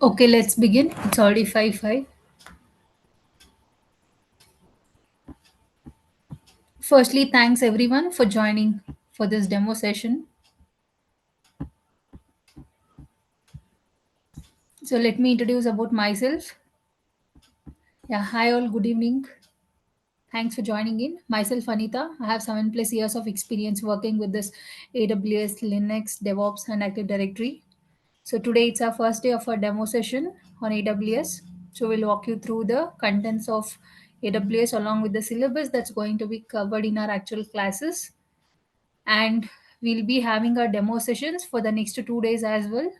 Okay, let's begin. It's already 5:05. Firstly, thanks everyone for joining for this demo session. So let me introduce about myself. Yeah, hi all, good evening. Thanks for joining in. Myself Anita. I have 7+ years of experience working with this AWS, Linux, DevOps, and Active Directory. So today it's our first day of our demo session on AWS. So we'll walk you through the contents of AWS along with the syllabus that's going to be covered in our actual classes. And we'll be having our demo sessions for the next 2 days as well,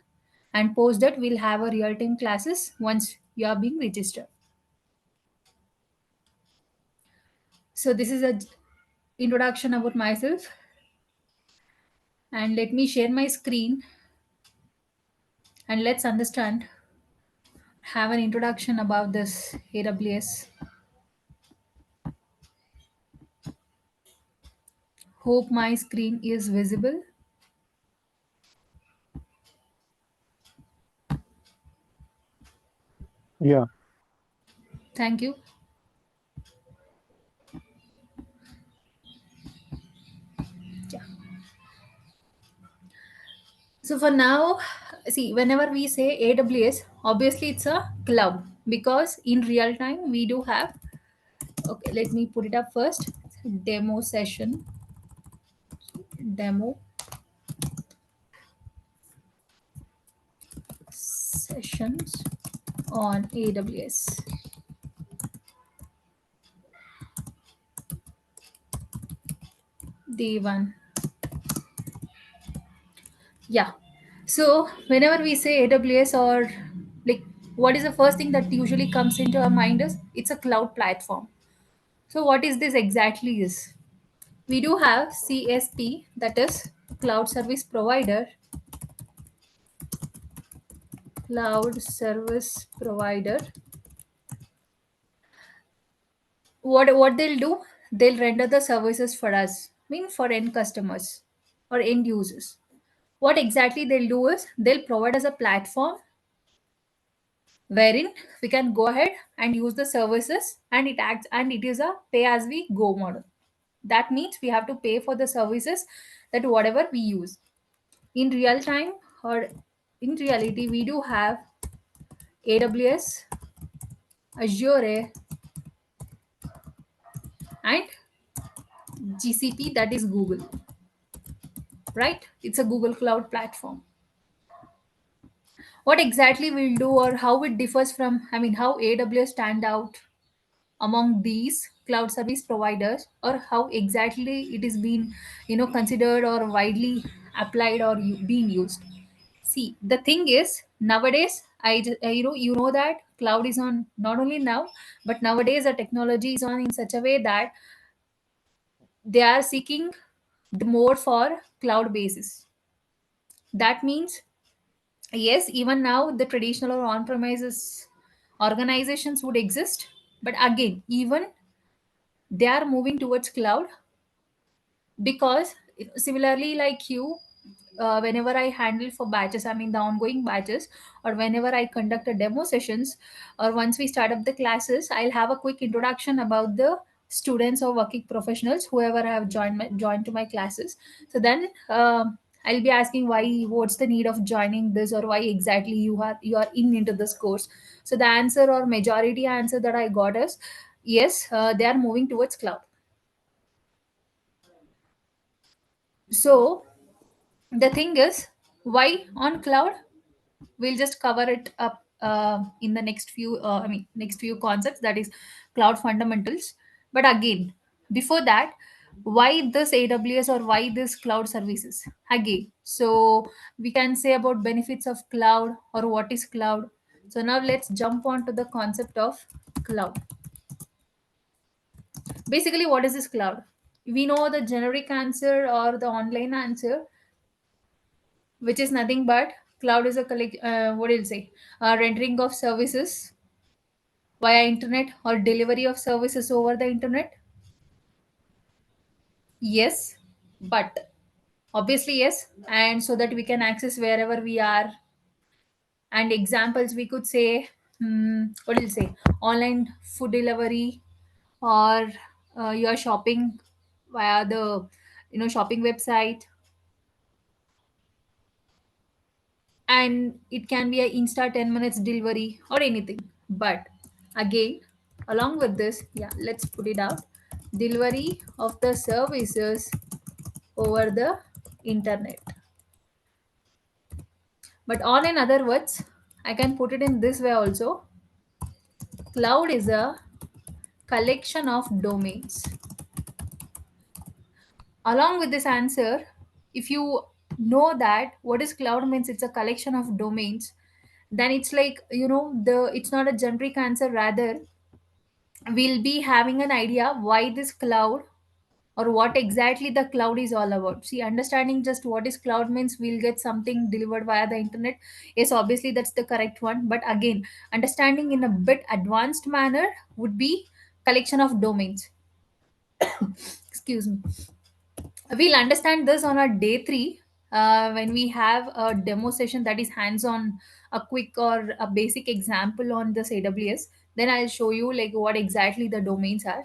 and post that we'll have a real-time classes once you are being registered. So this is a introduction about myself, and let me share my screen and let's understand, have an introduction about this AWS. Hope my screen is visible. Yeah, Thank you. Yeah. So for now, see, whenever we say AWS, obviously it's a cloud because in real time we do have. Okay, let me put it up first. Demo session, demo sessions on AWS. Day one. Yeah. So whenever we say AWS or like what is the first thing that usually comes into our mind is it's a cloud platform. So what is this exactly is? We do have CSP, that is cloud service provider, cloud service provider. What they'll do, they'll render the services for us, mean for end customers or end users. What exactly they'll do is they'll provide us a platform wherein we can go ahead and use the services, and it acts and it is a pay as we go model. That means we have to pay for the services that whatever we use in real time, or in reality we do have AWS, Azure, and GCP, that is Google, right? It's a Google cloud platform. What exactly we'll do or how it differs from, how AWS stand out among these cloud service providers, or how exactly it is being considered or widely applied or being used. See, the thing is nowadays you know that cloud is on, not only now but nowadays the technology is on in such a way that they are seeking the more for cloud basis. That means, yes, even now the traditional or on-premises organizations would exist, but again, even they are moving towards cloud because similarly like you, whenever I handle for batches, the ongoing batches, or whenever I conduct a demo sessions, or once we start up the classes, I'll have a quick introduction about the students or working professionals whoever have joined to my classes. So then I'll be asking why, what's the need of joining this, or why exactly you are into this course. So the answer or majority answer that I got is yes, they are moving towards cloud. So the thing is, why on cloud? We'll just cover it up in the next few concepts, that is cloud fundamentals. But again, before that, why this AWS or why this cloud services? Again, so we can say about benefits of cloud or what is cloud. So now let's jump on to the concept of cloud. Basically, what is this cloud? We know the generic answer or the online answer, which is nothing but cloud is a what do you say, rendering of services via internet or delivery of services over the internet. Yes, but obviously yes, and so that we can access wherever we are, And examples we could say, what do you say, online food delivery, or you're shopping via the shopping website, and it can be a insta 10 minutes delivery or anything. But again, along with this, yeah, let's put it out, delivery of the services over the internet. But on in other words, I can put it in this way also, cloud is a collection of domains. Along with this answer, if you know that what is cloud means, it's a collection of domains, then it's like, the it's not a generic answer, rather we'll be having an idea why this cloud, or what exactly the cloud is all about. See, understanding just what is cloud means, we'll get something delivered via the internet. Yes, obviously that's the correct one, but again, understanding in a bit advanced manner would be collection of domains. Excuse me. We'll understand this on our day 3, when we have a demo session that is hands on, a quick or a basic example on this AWS. Then I'll show you like what exactly the domains are.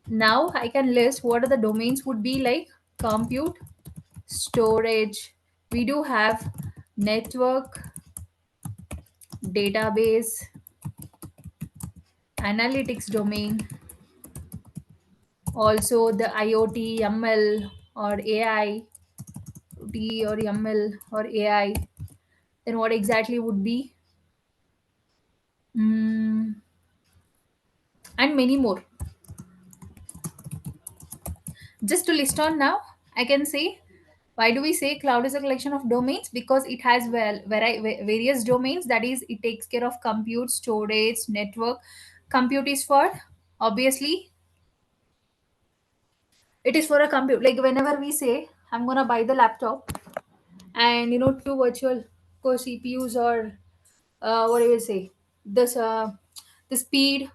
Now I can list what are the domains would be, like compute, storage. We do have network, database, analytics domain, also the IoT, ML or AI, T or ML or AI. Then what exactly would be, mm, and many more. Just to list on now, I can say, why do we say cloud is a collection of domains? Because it has various domains. That is, it takes care of compute, storage, network. Compute is for, obviously, it is for a compute. Like whenever we say, I'm gonna buy the laptop, and two virtual core CPUs, or what do you say, this the speed,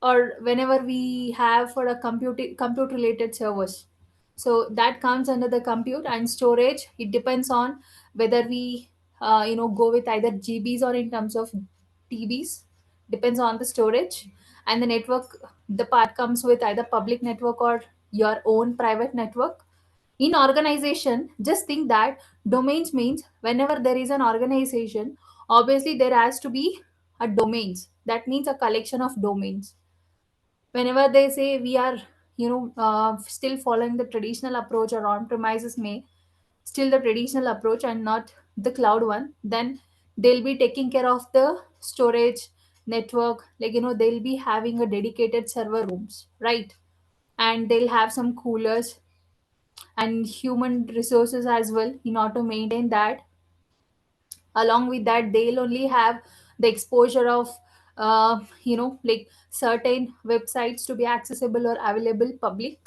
or whenever we have for a compute related servers, so that comes under the compute. And storage, it depends on whether we go with either GBs or in terms of TBs, depends on the storage. And the network, the part comes with either public network or your own private network. In organization, just think that domains means whenever there is an organization, obviously there has to be a domains. That means a collection of domains. Whenever they say we are still following the traditional approach, or on premises may still the traditional approach and not the cloud one, then they'll be taking care of the storage, network, like they'll be having a dedicated server rooms, right? And they'll have some coolers and human resources as well in order to maintain that. Along with that, they'll only have the exposure of like certain websites to be accessible or available public,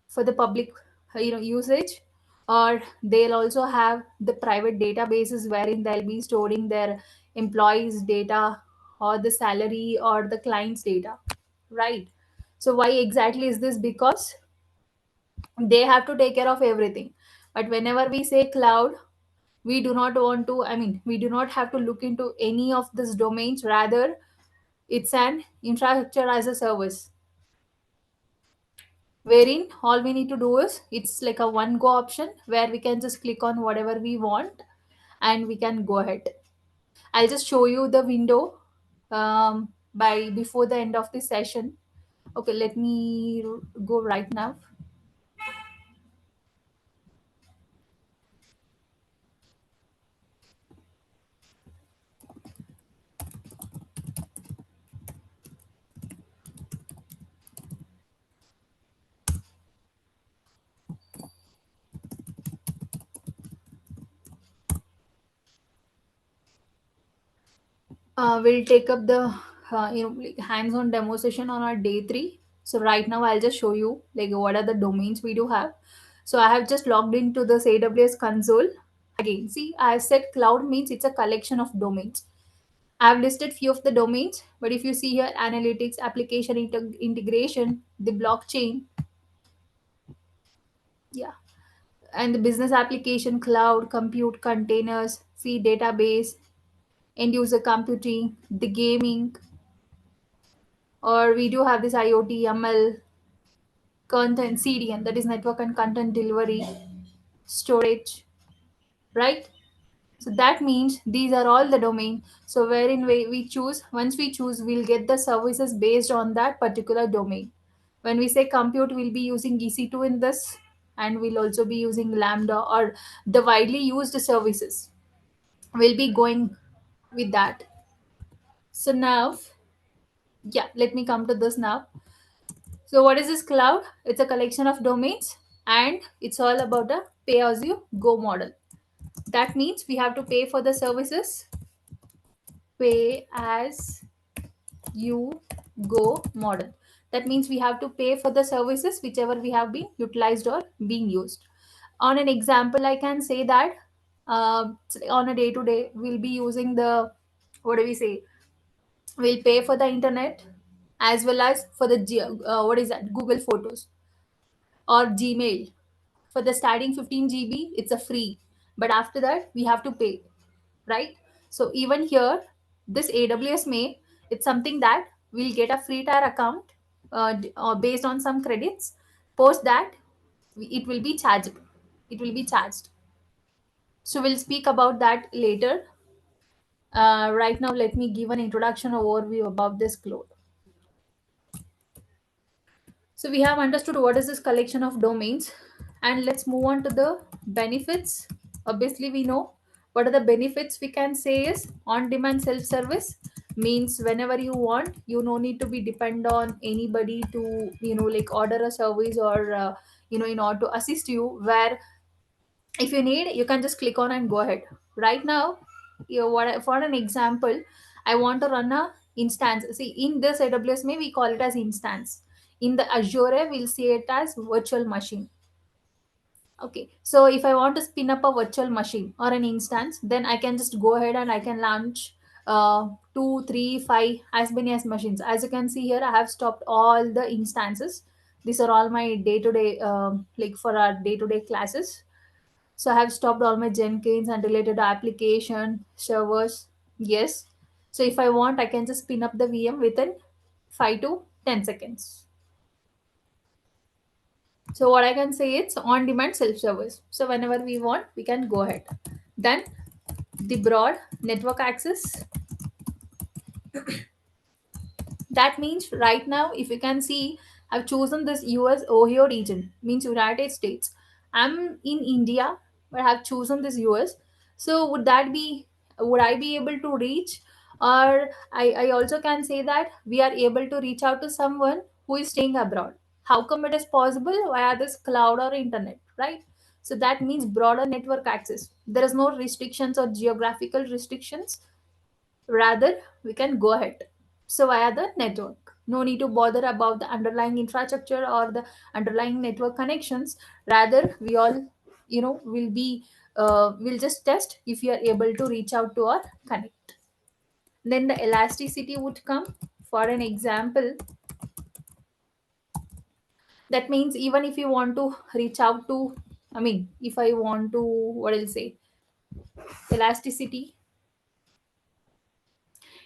for the public usage. Or they'll also have the private databases wherein they'll be storing their employees data, or the salary, or the client's data, right? So why exactly is this? Because they have to take care of everything. But whenever we say cloud, we do not want to, we do not have to look into any of these domains, rather it's an infrastructure as a service, wherein all we need to do is, it's like a one go option where we can just click on whatever we want and we can go ahead. I'll just show you the window by before the end of the session. Okay, let me go right now. We'll take up the like hands-on demo session on our day 3. So right now I'll just show you like what are the domains we do have. So I have just logged into this AWS console. Again, see, I have said cloud means it's a collection of domains. I've listed few of the domains, but if you see here, analytics, application integration, the blockchain, yeah, and the business application, cloud, compute, containers, see database, end user computing, the gaming, or we do have this IoT, ML, content, CDN, that is network and content delivery, storage, right? So that means these are all the domain. So wherein we choose, once we choose, we'll get the services based on that particular domain. When we say compute, we'll be using EC2 in this, and we'll also be using Lambda or the widely used services. We'll be going with that. So now, yeah, let me come to this now. So what is this cloud? It's a collection of domains, and it's all about a pay as you go model. That means we have to pay for the services, pay as you go model. That means we have to pay for the services whichever we have been utilized or being used. On an example, I can say that on a day to day, we'll be using the, what do we say? We'll pay for the internet as well as for the what is that? Google Photos or Gmail. For the starting 15 GB, it's a free, but after that we have to pay, right? So even here, this AWS May, it's something that we'll get a free tier account based on some credits. Post that, it will be chargeable. It will be charged. So we'll speak about that later. Right now, let me give an introduction overview about this cloud. So we have understood what is this collection of domains, and let's move on to the benefits. Obviously, we know what are the benefits. We can say is on-demand self-service means whenever you want, you no need to be depend on anybody to like order a service or in order to assist you. Where if you need, you can just click on and go ahead. Right now, for an example, I want to run a instance. See, in this AWS may we call it as instance. In the Azure, we'll see it as virtual machine. Okay, so if I want to spin up a virtual machine or an instance, then I can just go ahead and I can launch two, three, five, as many as machines. As you can see here, I have stopped all the instances. These are all my day-to-day, like for our day-to-day classes. So I have stopped all my Jenkins and related application servers. Yes. So if I want, I can just spin up the VM within 5 to 10 seconds. So what I can say, it's on-demand self-service. So whenever we want, we can go ahead. Then the broad network access. That means right now, if you can see, I've chosen this US Ohio region, means United States. I'm in India, but I've chosen this US. So would I be able to reach? Or I also can say that we are able to reach out to someone who is staying abroad. How come it is possible via this cloud or internet, right? So that means broader network access. There is no restrictions or geographical restrictions. Rather, we can go ahead. So via the network. No need to bother about the underlying infrastructure or the underlying network connections. Rather, we all, will be, we'll just test if we are able to reach out to or connect. Then the elasticity would come. For an example, that means even if you want to reach out to, if I want to, what I'll say, elasticity,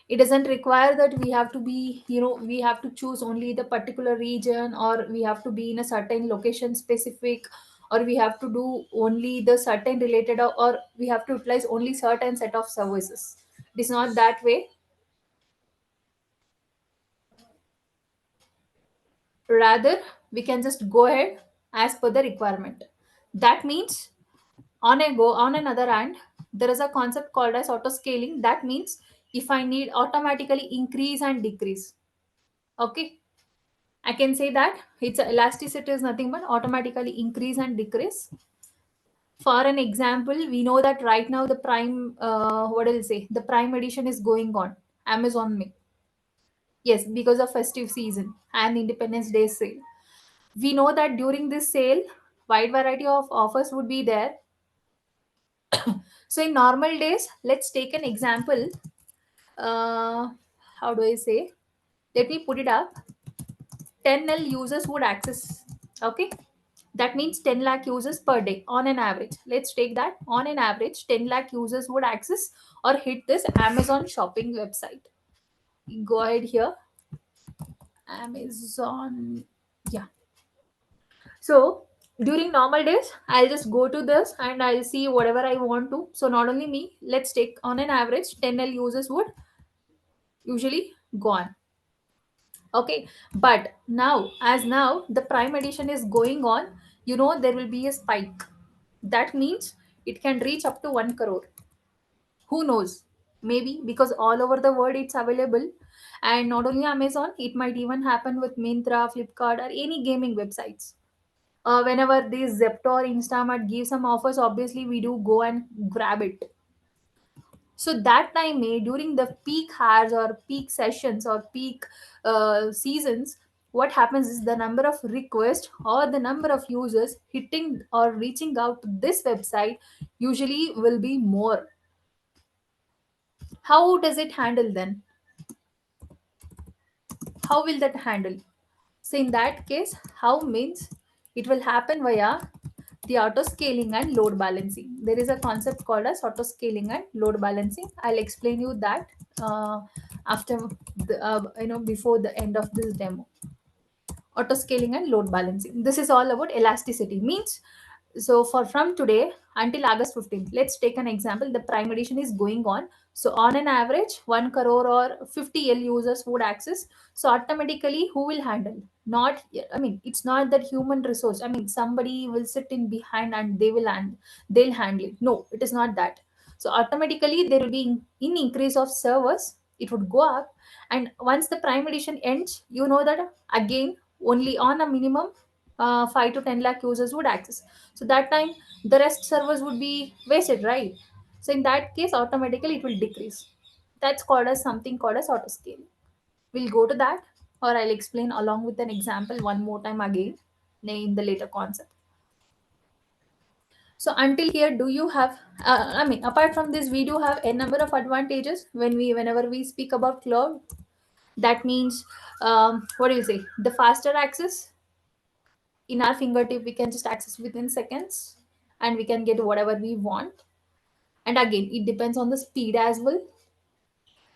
it doesn't require that we have to be, we have to choose only the particular region, or we have to be in a certain location specific, or we have to do only the certain related, or we have to utilize only certain set of services. It is not that way. Rather, we can just go ahead as per the requirement. That means, on another hand, there is a concept called as auto scaling. That means if I need automatically increase and decrease, okay, I can say that its elasticity is nothing but automatically increase and decrease. For an example, we know that right now the prime, what will say, the prime edition is going on Amazon May. Yes, because of festive season and Independence Day sale. We know that during this sale, wide variety of offers would be there. So in normal days, let's take an example. Uh, how do I say? Let me put it up. 10 L users would access. Okay, That means 10 lakh users per day on an average. Let's take that on an average 10 lakh users would access or hit this Amazon shopping website. Go ahead here, Amazon. Yeah. So during normal days, I'll just go to this and I'll see whatever I want to. So not only me, let's take on an average 10 users would usually go on. Okay, but now the Prime Edition is going on, there will be a spike. That means it can reach up to 1 crore. Who knows? Maybe because all over the world it's available. And not only Amazon, it might even happen with Myntra, Flipkart, or any gaming websites. Whenever these Zepto or Instamart give some offers, obviously we do go and grab it. So that time, during the peak hours or peak sessions or peak seasons, what happens is the number of requests or the number of users hitting or reaching out to this website usually will be more. How does it handle then? How will that handle? So in that case, how means it will happen via the auto scaling and load balancing. There is a concept called as auto scaling and load balancing. I'll explain you that after before the end of this demo. Auto scaling and load balancing, this is all about elasticity. Means, so for from today until August 15th, let's take an example. The Prime Edition is going on. So on an average 1 crore or 50 L users would access. So automatically who will handle? Not, I mean, it's not that human resource. I mean, somebody will sit in behind and they'll handle it. No, it is not that. So automatically there will be in increase of servers, it would go up. And once the Prime Edition ends, that again only on a minimum 5 to 10 lakh users would access. So that time the rest servers would be wasted, right? So in that case automatically it will decrease. That's called as something called as auto scale. We'll go to that, or I'll explain along with an example one more time again in the later concept. So until here, do you have, I mean, apart from this, we do have a number of advantages whenever we speak about cloud. That means, what do you say, the faster access in our fingertip, we can just access within seconds, and we can get whatever we want. And again, it depends on the speed as well.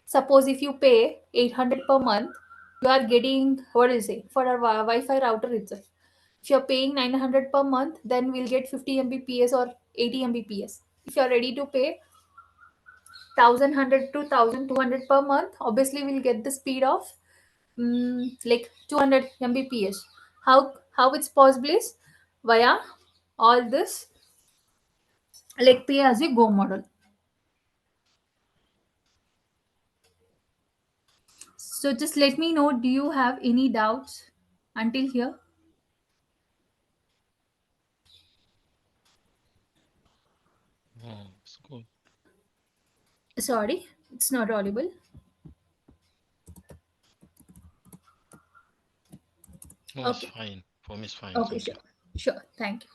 Suppose if you pay 800 per month, you are getting, what do you say, for a Wi-Fi router itself. If you're paying 900 per month, then we'll get 50 Mbps or 80 Mbps. If you're ready to pay 1100 to 1200 per month, obviously we'll get the speed of like 200 Mbps. How it's possible is via all this like pay as you go model. So just let me know, do you have any doubts until here? Oh, it's good. Sorry, it's not audible. No, it's Okay. fine. For me, it's fine. Okay, Thank you. sure. Sure. Thank you.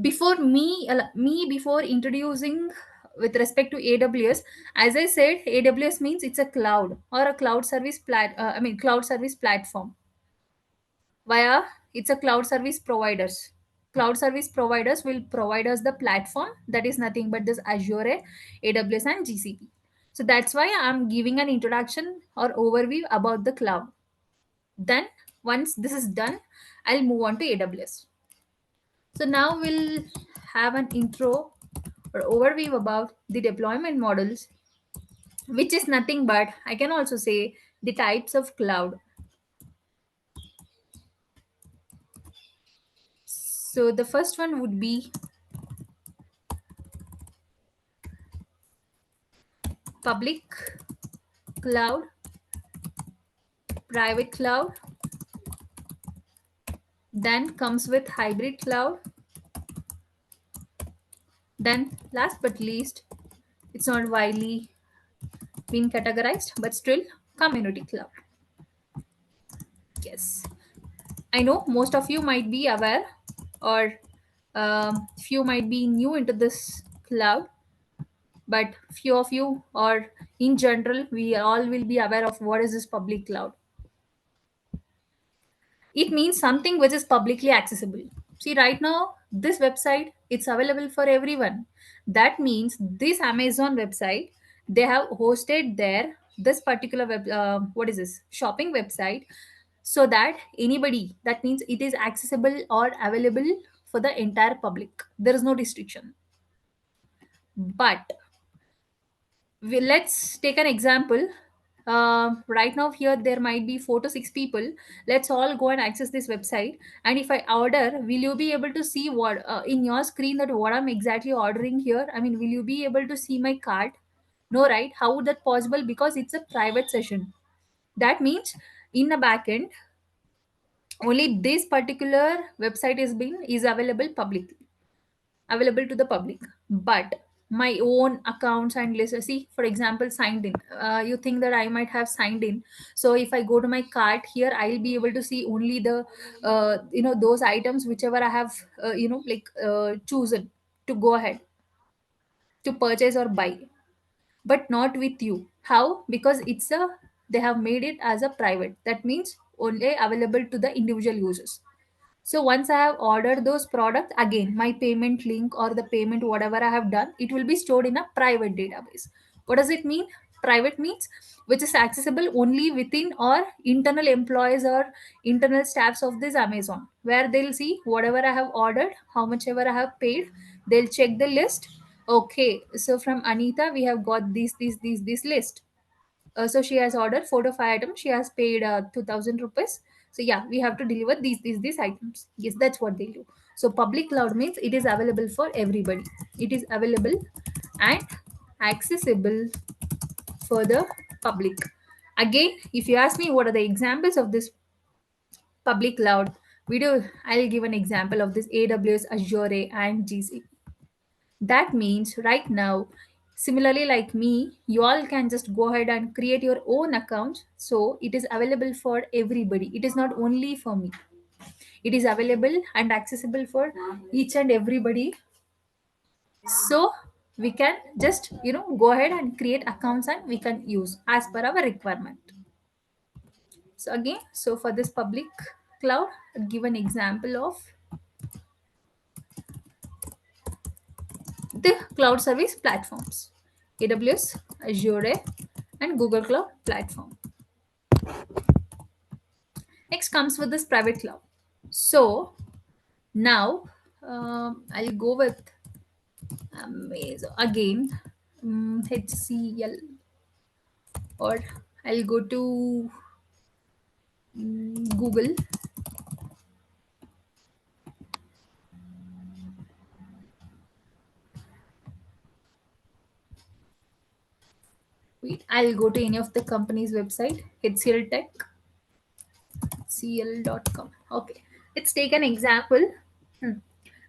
Before introducing with respect to AWS, as I said, AWS means it's a cloud or a cloud service platform. Via, it's a cloud service providers. Cloud service providers will provide us the platform, that is nothing but this Azure, AWS, and GCP. So that's why I'm giving an introduction or overview about the cloud. Then once this is done, I'll move on to AWS. So now we'll have an intro or overview about the deployment models, which is nothing but, I can also say, the types of cloud. So the first one would be public cloud, private cloud, then comes with hybrid cloud, then last but least, it's not widely been categorized, but still community cloud. Yes, I know most of you might be aware, or few might be new into this cloud, but few of you, or in general, we all will be aware of what is this public cloud. It means something which is publicly accessible. See, right now, this website, it's available for everyone. That means this Amazon website, they have hosted there this particular what is this shopping website, so that anybody, that means it is accessible or available for the entire public. There is no restriction. But let's take an example. Right now here there might be 4 to 6 people. Let's all go and access this website, and if I order, will you be able to see what in your screen, that what I'm exactly ordering here? I mean, will you be able to see my cart? No, right? How would that possible? Because it's a private session. That means in the back end, only this particular website is available publicly, available to the public. But my own accounts and lists, see, for example, signed in, you think that I might have signed in. So if I go to my cart here, I'll be able to see only the those items whichever I have chosen to go ahead to purchase or buy, but not with you. How? Because they have made it as a private, that means only available to the individual users. So once I have ordered those products, again, my payment link or the payment, whatever I have done, it will be stored in a private database. What does it mean? Private means which is accessible only within or internal employees or internal staffs of this Amazon, where they'll see whatever I have ordered, how much ever I have paid, they'll check the list. Okay, so from Anita, we have got this list. So she has ordered 4 to 5 items. She has paid 2,000 rupees. So yeah, we have to deliver these items. Yes, that's what they do. So public cloud means it is available for everybody. It is available and accessible for the public. Again, if you ask me what are the examples of this public cloud video, I'll give an example of this AWS, Azure, and GCP. That means right now, similarly like me, you all can just go ahead and create your own account. So it is available for everybody. It is not only for me. It is available and accessible for each and everybody. So we can just go ahead and create accounts and we can use as per our requirement. So again, so for this public cloud, I'll give an example of the cloud service platforms: AWS, Azure, and Google Cloud Platform. Next comes with this private cloud. So now I'll go with Amazon again, HCL, or I'll go to Google. Wait, I'll go to any of the company's website, HCL Tech, cl.com. Okay, let's take an example. Hmm.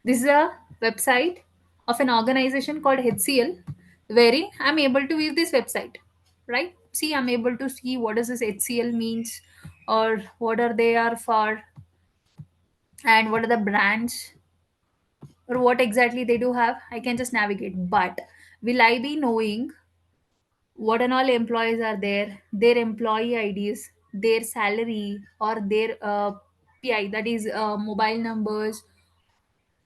This is a website of an organization called HCL, wherein I'm able to view this website, right? See, I'm able to see what does this HCL means, or what are they are for, and what are the brands, or what exactly they do have. I can just navigate. But will I be knowing what and all employees are there, their employee IDs, their salary, or their PI, that is mobile numbers,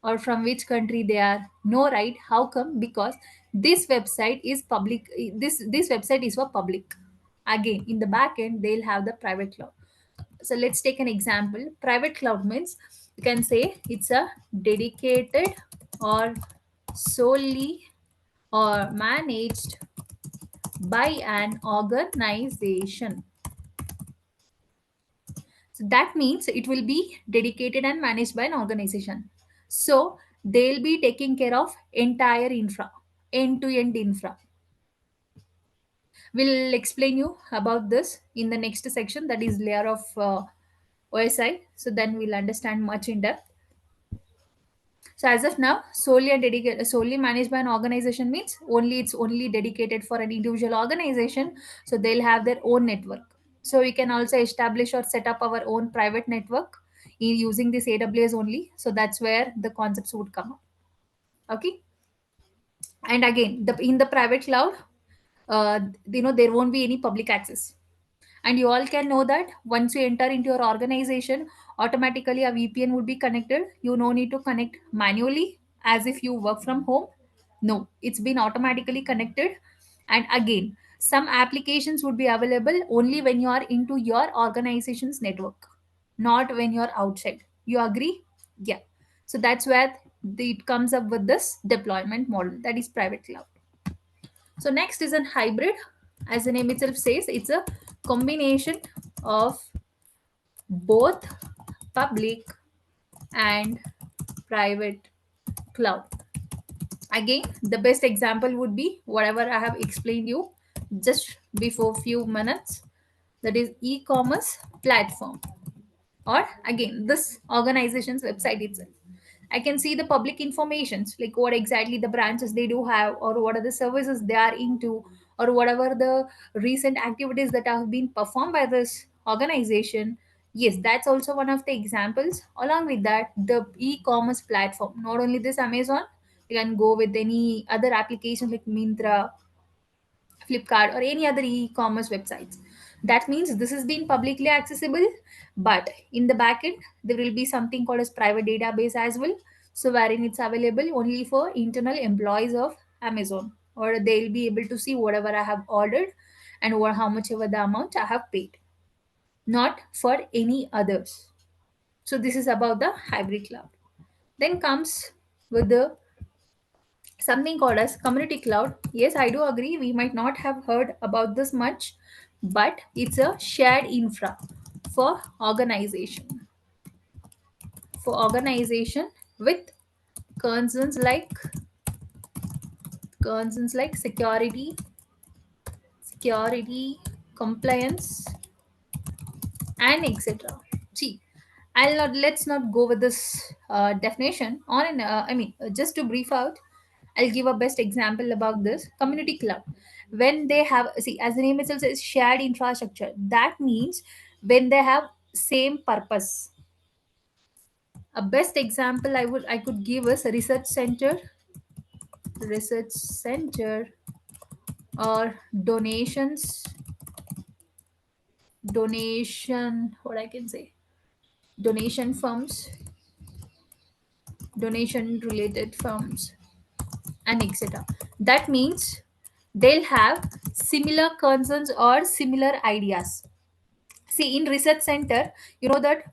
or from which country they are? No, right? How come? Because this website is public. This website is for public. Again, in the back end, they'll have the private cloud. So let's take an example. Private cloud means you can say it's a dedicated or solely or managed by an organization. So that means it will be dedicated and managed by an organization. So they'll be taking care of entire infra, end to end infra. We'll explain you about this in the next section, that is layer of OSI. So then we'll understand much in depth. So as of now, solely managed by an organization means it's only dedicated for an individual organization. So they'll have their own network. So we can also establish or set up our own private network using this AWS only. So that's where the concepts would come up. Okay. And again, in the private cloud, there won't be any public access. And you all can know that once you enter into your organization, automatically a VPN would be connected. You no need to connect manually as if you work from home. No, it's been automatically connected. And again, some applications would be available only when you are into your organization's network, not when you're outside. You agree? Yeah. So that's where it comes up with this deployment model, that is private cloud. So next is an hybrid. As the name itself says, it's a combination of both public and private cloud. Again, the best example would be whatever I have explained you just before few minutes, that is e-commerce platform, or again this organization's website itself. I can see the public informations like what exactly the branches they do have, or what are the services they are into, or whatever the recent activities that have been performed by this organization. Yes, that's also one of the examples. Along with that, the e-commerce platform, not only this Amazon, you can go with any other application like Mintra, Flipkart, or any other e-commerce websites. That means this has been publicly accessible, but in the backend there will be something called as private database as well. So wherein it's available only for internal employees of Amazon, or they'll be able to see whatever I have ordered and what how much ever the amount I have paid, not for any others. So this is about the hybrid cloud. Then comes with the something called as community cloud. Yes, I do agree we might not have heard about this much, but it's a shared infra for organization, with concerns like security, compliance, and etc. See, I'll not let's not go with this definition on an just to brief out, I'll give a best example about this community cloud. When they have, see, as the name itself says, shared infrastructure, that means when they have same purpose. A best example I could give is a research center, or donation, what I can say, donation firms, donation related firms, and etc. That means they'll have similar concerns or similar ideas. See, in research center, you know that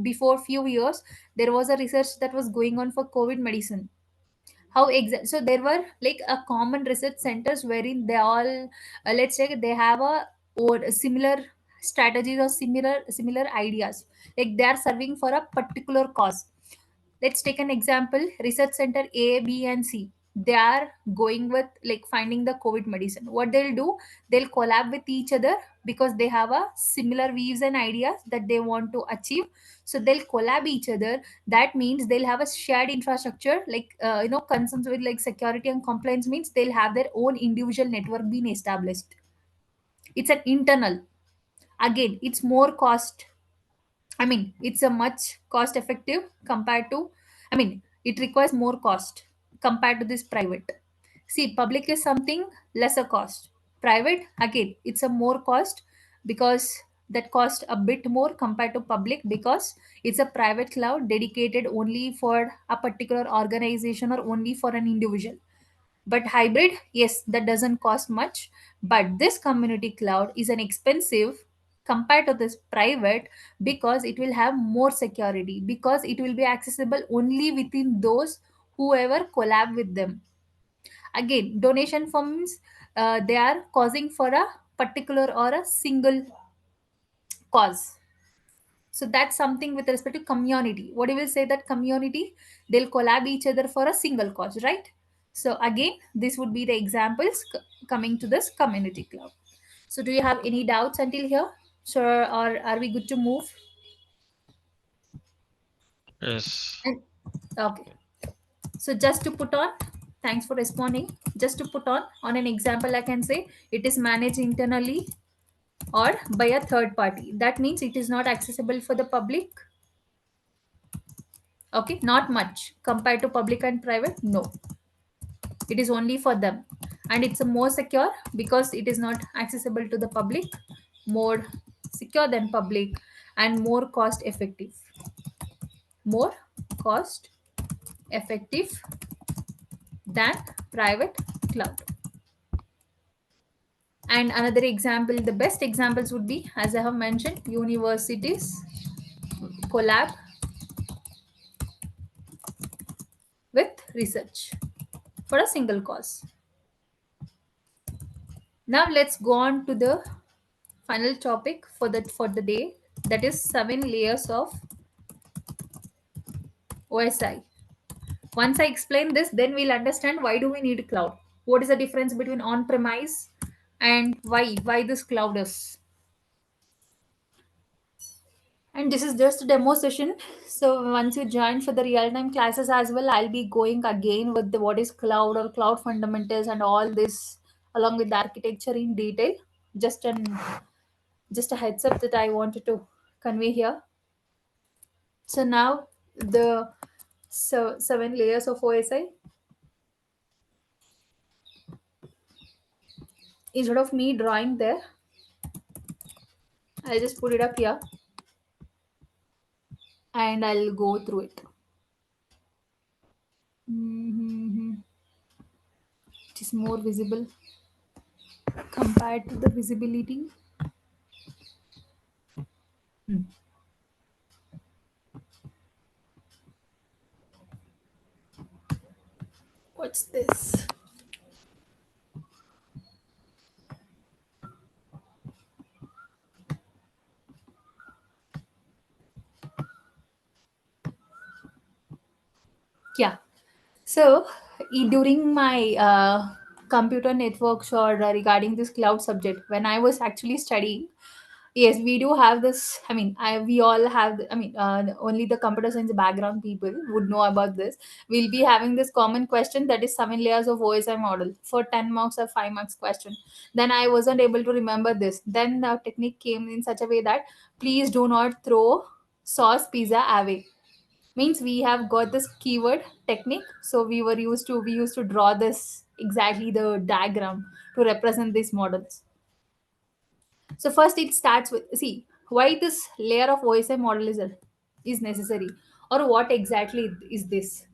before few years there was a research that was going on for COVID medicine. How exact? So there were like a common research centers wherein they all, let's say, they have or similar strategies or similar ideas, like they are serving for a particular cause. Let's take an example. Research center A, B, and C, they are going with like finding the COVID medicine. What they'll do, they'll collab with each other because they have a similar views and ideas that they want to achieve. So they'll collab each other. That means they'll have a shared infrastructure, like concerns with like security and compliance means they'll have their own individual network being established. It's an internal. Again, it's more cost, it's a much cost effective compared to, it requires more cost compared to this private. See, public is something lesser cost. Private, again, it's a more cost because that cost a bit more compared to public because it's a private cloud dedicated only for a particular organization or only for an individual. But hybrid, yes, that doesn't cost much. But this community cloud is an expensive compared to this private because it will have more security, because it will be accessible only within those whoever collab with them. Again, donation firms, they are causing for a particular or a single cause. So that's something with respect to community. What you will say that community, they'll collab each other for a single cause, right? So again, this would be the examples coming to this community cloud. So do you have any doubts until here? Sure, or are we good to move? Yes. And okay. So just to put on, thanks for responding. Just to put on an example, I can say it is managed internally or by a third party. That means it is not accessible for the public. Okay, not much compared to public and private. No, it is only for them, and it's a more secure because it is not accessible to the public, more secure than public. and more cost effective. More cost effective than private cloud. And another example, the best examples would be, as I have mentioned, universities collab with research for a single cause. Now let's go on to the final topic for the day, that is 7 layers of OSI. Once I explain this, then we'll understand why do we need cloud. What is the difference between on-premise and why this cloud is. And this is just a demo session. So once you join for the real-time classes as well, I'll be going again with the what is cloud or cloud fundamentals and all this along with the architecture in detail. Just an just a heads up that I wanted to convey here. So now the 7 layers of OSI. Instead of me drawing there, I'll just put it up here and I'll go through it. Mhm. It is more visible compared to the visibility. Hmm. What's this? Yeah. So, during my computer networks or regarding this cloud subject, when I was actually studying, yes, we do have this. I mean, we all have. Only the computer science background people would know about this. We'll be having this common question, that is 7 layers of OSI model for 10 marks or 5 marks question. Then I wasn't able to remember this. Then the technique came in such a way that please do not throw sauce pizza away. Means we have got this keyword technique, so we used to draw this exactly the diagram to represent these models. So first it starts with, see, why this layer of OSI model is necessary, or what exactly is this.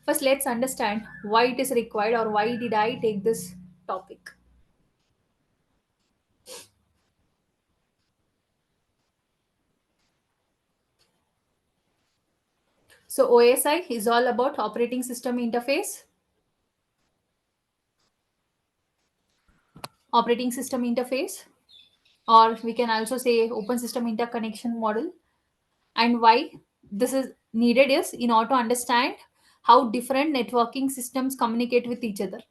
First let's understand why it is required, or why did I take this topic. So OSI is all about operating system interface, operating system interface, or we can also say open system interconnection model. And why this is needed is in order to understand how different networking systems communicate with each other.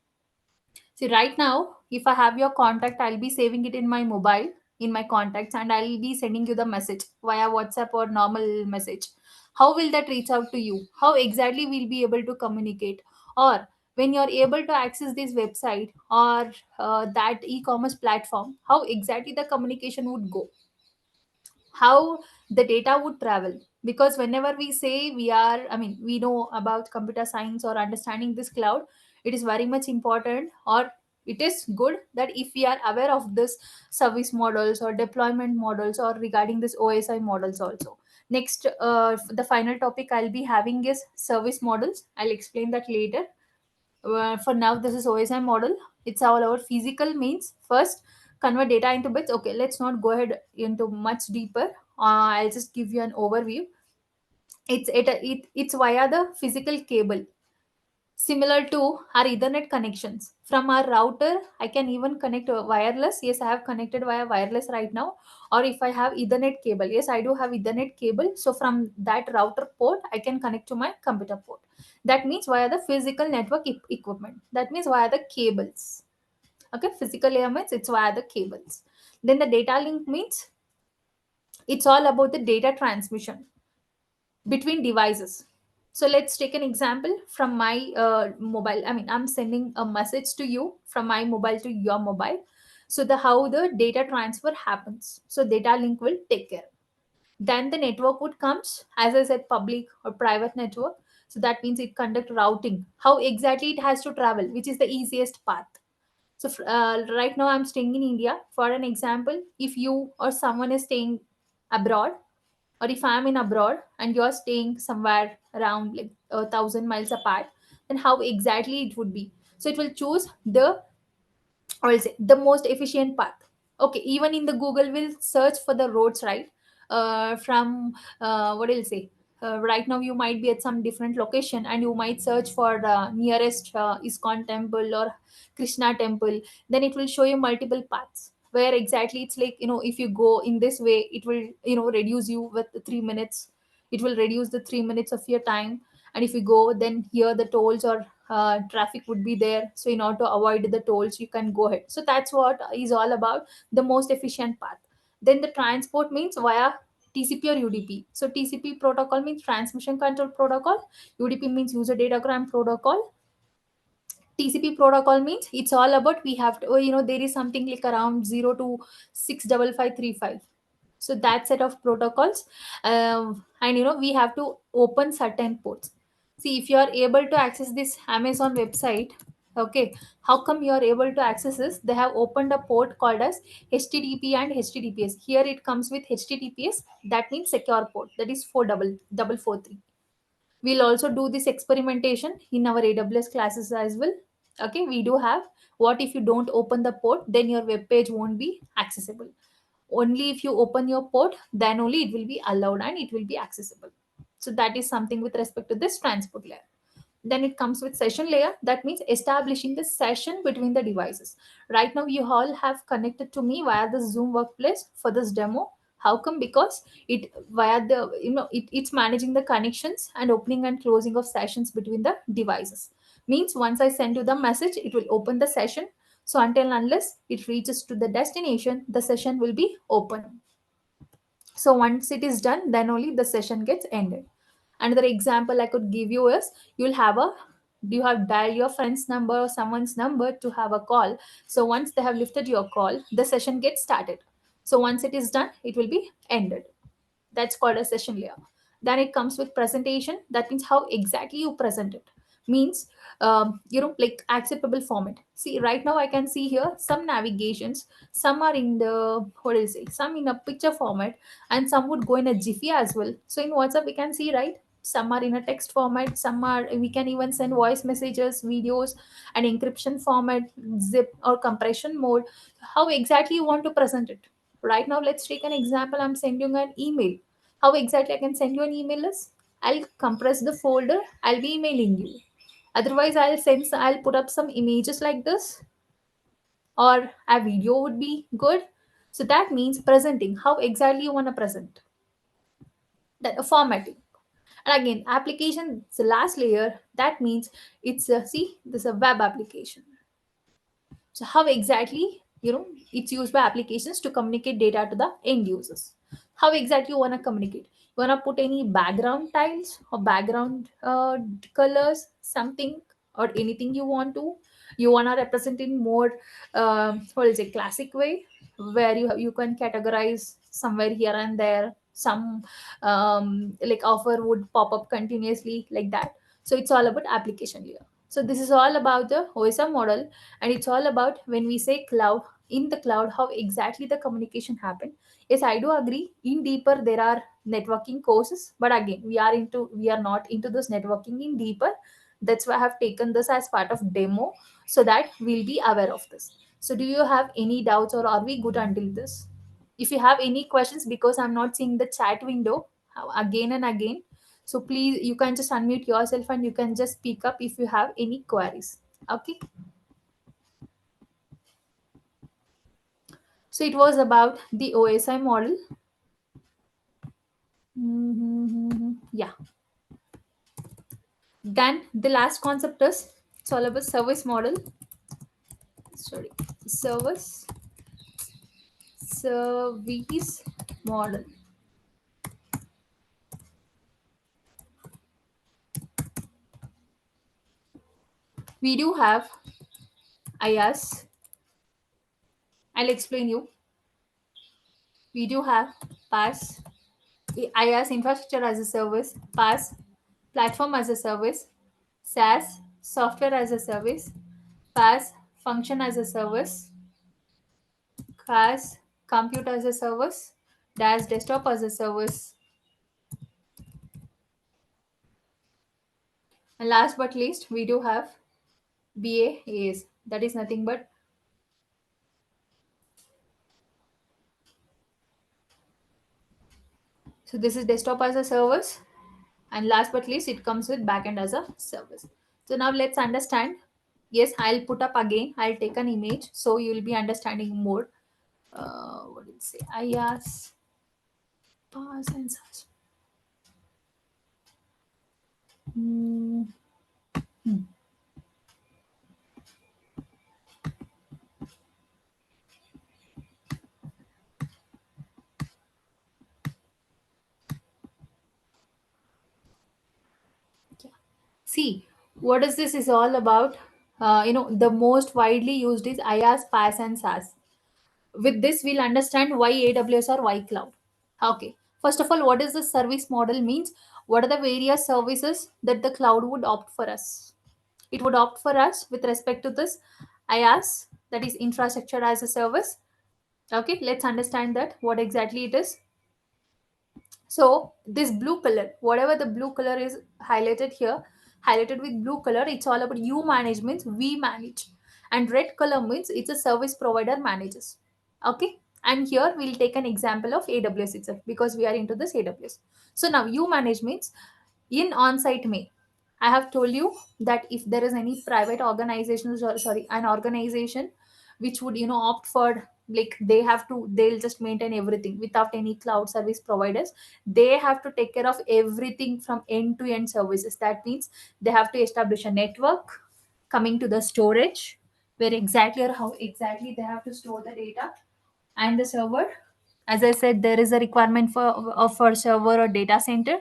See, right now, if I have your contact, I'll be saving it in my mobile, in my contacts, and I'll be sending you the message via WhatsApp or normal message. How will that reach out to you? How exactly we'll be able to communicate? Or when you're able to access this website or that e-commerce platform, how exactly the communication would go? How the data would travel? Because whenever we say we know about computer science or understanding this cloud, it is very much important, or it is good that if we are aware of this service models or deployment models or regarding this OSI models also. Next, the final topic I'll be having is service models. I'll explain that later. For now, this is OSI model. It's all our physical means. First, convert data into bits. Okay, let's not go ahead into much deeper. I'll just give you an overview. It's via the physical cable, similar to our Ethernet connections. From our router, I can even connect wireless. Yes, I have connected via wireless right now. Or if I have Ethernet cable, yes, I do have Ethernet cable. So from that router port, I can connect to my computer port. That means via the physical network equipment. That means via the cables. Okay, physical layer means it's via the cables. Then the data link means it's all about the data transmission between devices. So let's take an example from my mobile. I'm sending a message to you from my mobile to your mobile. So the how the data transfer happens. So data link will take care. Then the network would comes, as I said, public or private network. So that means it conduct routing. How exactly it has to travel, which is the easiest path. So right now I'm staying in India. For an example, if you or someone is staying abroad, Or if I'm in abroad and you're staying somewhere around like 1,000 miles apart, then how exactly it would be? So it will choose the, or will say, the most efficient path. Okay, even in the Google will search for the roads, right? From what will say, right now you might be at some different location and you might search for the nearest Iskon temple or Krishna temple. Then it will show you multiple paths where exactly it's like, if you go in this way, it will, reduce you with the 3 minutes. It will reduce the 3 minutes of your time. And if you go, then here the tolls or traffic would be there, so in order to avoid the tolls you can go ahead. So that's what is all about the most efficient path. Then the transport means via TCP or UDP. So TCP protocol means transmission control protocol, UDP means user datagram protocol. TCP protocol means it's all about, we have to, there is something like around 0 to 65535. So that set of protocols. And we have to open certain ports. See, if you are able to access this Amazon website, okay, how come you are able to access this? They have opened a port called as HTTP and HTTPS. Here it comes with HTTPS, that means secure port, that is 44443. We'll also do this experimentation in our AWS classes as well. Okay, we do have, what if you don't open the port, then your web page won't be accessible. Only if you open your port, then only it will be allowed and it will be accessible. So that is something with respect to this transport layer. Then it comes with session layer, that means establishing the session between the devices. Right now you all have connected to me via the Zoom workplace for this demo. How come? Because it via the, it's managing the connections and opening and closing of sessions between the devices. Means once I send you the message, it will open the session. So until unless it reaches to the destination, the session will be open. So once it is done, then only the session gets ended. Another example I could give you is, you'll have a, you have dialed your friend's number or someone's number to have a call. So once they have lifted your call, the session gets started. So once it is done, it will be ended. That's called a session layer. Then it comes with presentation, that means how exactly you present it. Means like acceptable format. See, right now I can see here some navigations, some are in the, what do you say, some in a picture format, and some would go in a Jiffy as well. So in WhatsApp we can see, right, some are in a text format, some are, we can even send voice messages, videos, and encryption format, zip or compression mode. How exactly you want to present it? Right now let's take an example, I'm sending an email. How exactly I can send you an email is, I'll compress the folder, I'll be emailing you. Otherwise I'll put up some images like this, or a video would be good. So that means presenting, how exactly you want to present that, formatting. And again, application, the last layer, that means it's a, see, this is a web application. So how exactly, it's used by applications to communicate data to the end users. How exactly you want to communicate? You want to put any background tiles or background colors, something, or anything you want to. You want to represent in more, what is it, classic way, where you can categorize somewhere here and there. Some like offer would pop up continuously like that. So it's all about application layer. So this is all about the OSM model, and it's all about when we say cloud, in the cloud, how exactly the communication happen. Yes, I do agree, in deeper there are networking courses, but again we are not into this networking in deeper. That's why I have taken this as part of demo, so that we'll be aware of this. So do you have any doubts, or are we good until this? If you have any questions, because I'm not seeing the chat window again and again, so please, you can just unmute yourself and you can just speak up if you have any queries. Okay. So it was about the OSI model. Yeah. Then the last concept is, it's all about service model. Sorry, service service model. We do have IaaS. I'll explain you. We do have PaaS, IaaS, infrastructure as a service, PaaS, platform as a service, SaaS, software as a service, PaaS, function as a service, CaaS, compute as a service, DaaS, desktop as a service. And last but least, we do have BAAS. That is nothing but, so this is desktop as a service. And last but least, it comes with backend as a service. So now let's understand. Yes, I'll put up again. I'll take an image so you'll be understanding more. What did it say? IaaS, PaaS, and SaaS. Hmm. Yeah. See, what is this is all about? The most widely used is IaaS, PaaS, and SaaS. With this, we'll understand why AWS or why cloud. Okay. First of all, what is the service model means? What are the various services that the cloud would opt for us? It would opt for us with respect to this IaaS, that is infrastructure as a service. Okay, let's understand that what exactly it is. So this blue color, whatever the blue color is highlighted here, highlighted with blue color, it's all about you manage means we manage. And red color means it's a service provider manages. Okay. And here we'll take an example of AWS itself because we are into this AWS. So now you manage means in on-site may. I have told you that if there is any private organization, or sorry, an organization which would opt for, like, they'll just maintain everything without any cloud service providers. They have to take care of everything from end to end services. That means they have to establish a network, coming to the storage, where exactly or how exactly they have to store the data, and the server. As I said, there is a requirement for server or data center,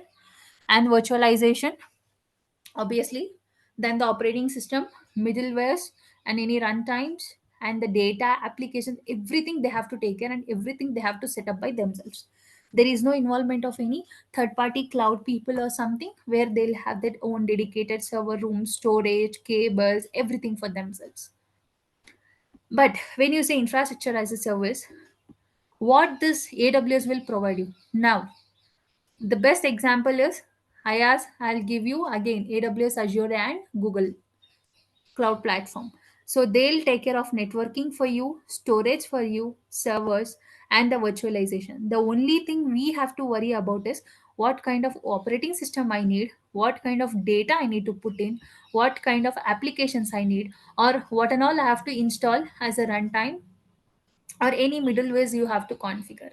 and virtualization, obviously. Then the operating system, middlewares, and any runtimes, and the data applications, everything they have to take care, and everything they have to set up by themselves. There is no involvement of any third party cloud people or something, where they'll have their own dedicated server room, storage, cables, everything for themselves. But when you say infrastructure as a service, what this AWS will provide you now, the best example is IaaS. I'll give you again AWS, Azure, and Google Cloud Platform. So they'll take care of networking for you, storage for you, servers, and the virtualization. The only thing we have to worry about is what kind of operating system I need, what kind of data I need to put in, what kind of applications I need, or what and all I have to install as a runtime, or any middlewares you have to configure.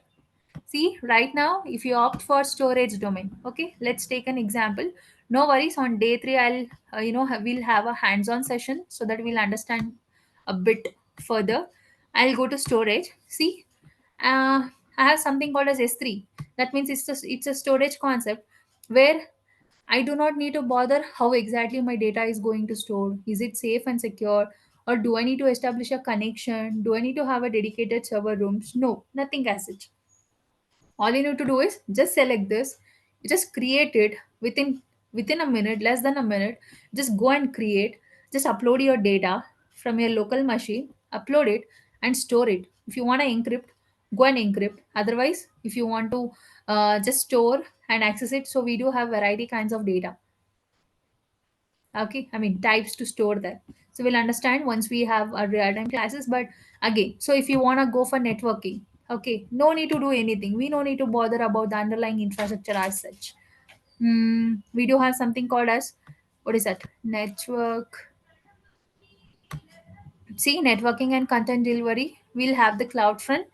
See, right now, if you opt for storage domain, okay, let's take an example. No worries, on day three, we'll have a hands-on session so that we'll understand a bit further. I'll go to storage. See, I have something called as S3. That means it's a storage concept where I do not need to bother how exactly my data is going to store. Is it safe and secure? Or do I need to establish a connection? Do I need to have a dedicated server rooms? No, nothing as such. All you need to do is just select this, you just create it within a minute, less than a minute. Just go and create, just upload your data from your local machine, upload it, and store it. If you want to encrypt, go and encrypt. Otherwise, if you want to just store and access it, so we do have variety kinds of data. Okay, I mean types to store that. So we'll understand once we have our real-time classes. But again, so if you want to go for networking, okay, no need to do anything. We no need to bother about the underlying infrastructure as such. We do have something called as, what is that, network. See, networking and content delivery, we'll have the CloudFront,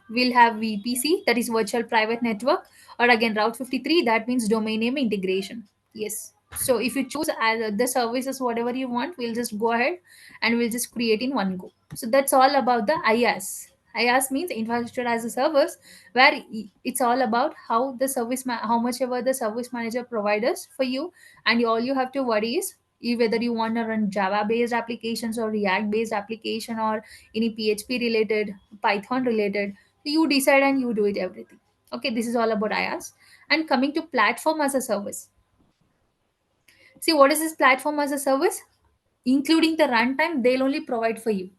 we'll have VPC, that is virtual private network, or again Route 53, that means domain name integration. Yes. So if you choose the services, whatever you want, we'll just go ahead and we'll just create in one go. So that's all about the IaaS. IaaS means infrastructure as a service, where it's all about how the how much ever the service manager provides for you, and all you have to worry is whether you want to run Java based applications or React based application or any PHP related, Python related. You decide and you do it everything. Okay, this is all about IaaS. And coming to platform as a service. See, what is this platform as a service? Including the runtime, they'll only provide for you.